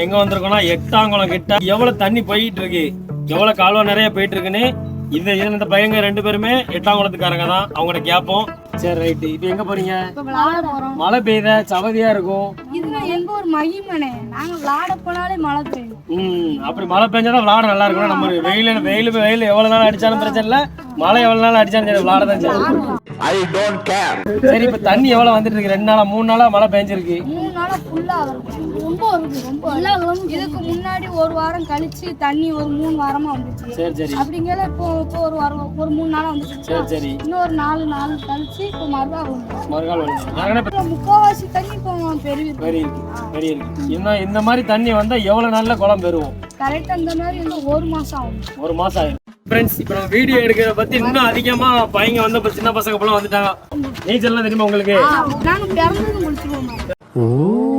எங்க வந்திருக்கோம்னா எட்டாங்குளம் கிட்ட எவ்வளவு தண்ணி போயிட்டு இருக்கு, எவ்வளவு கால்வா நிறைய போயிட்டு இருக்குன்னு இந்த பையங்க 2 பேருமே எட்டாங்குளத்துக்காரங்க தான். அவங்கள்ட்ட கேட்போம். சரி ரைட்டு, இப்போ எங்க போறீங்க? மழை பெய்யுத சவதியா இருக்கும். இதுல எங்க ஒரு மகிமனே, நாங்க விளையாட போனாலே மழை பெய்யும். அப்படி மழை பெஞ்சாதான் விளையாட நல்லா இருக்கும். நம்ம வெயில் எவ்வளவு நாள் அடிச்சாலும் பிரச்சனை இல்ல, மழை எவ்வளவு நாள் அடிச்சாலும் சரி விளையாட தான் செய்யும். I don't care. சரி, இப்ப தண்ணி எவ்வளவு வந்துட்டு இருக்கு? 2 நாளா 3 நாளா மழை பெஞ்சிருக்கு. 3 நாளா ஃபுல்லா ரொம்ப இதுக்கு முன்னாடி ஒரு வாரம் கழிச்சு தண்ணி ஒரு 3 வாரமா வந்துச்சு. சரி சரி. அப்படிங்கல இப்போ ஒரு வாரம் ஒரு 3 நாளா வந்துச்சு. சரி சரி. இன்னொரு 4 நாள் கழிச்சு இப்போ மறுகால் வந்து முக்காவாசி தண்ணி இப்போ பெரிய இருக்கு. இந்த மாதிரி தண்ணி வந்தா எவ்வளவு நாள்ல குளம் பெறுவோம்? கரெக்டா இந்த மாதிரி வந்து 1 மாசம் ஆகும். 1 மாசம் ஆகும். ஃப்ரெண்ட்ஸ், இப்போ நம்ம வீடியோ எடுக்கிறத பத்தி இன்னும் அதிகமா பையங்க வந்து இப்ப சின்ன பசங்க போல வந்துட்டாங்க. நீச்சல்லாம் தெரியுமா உங்களுக்கு? நாங்க பிறந்தது முடிச்சிருவோம்.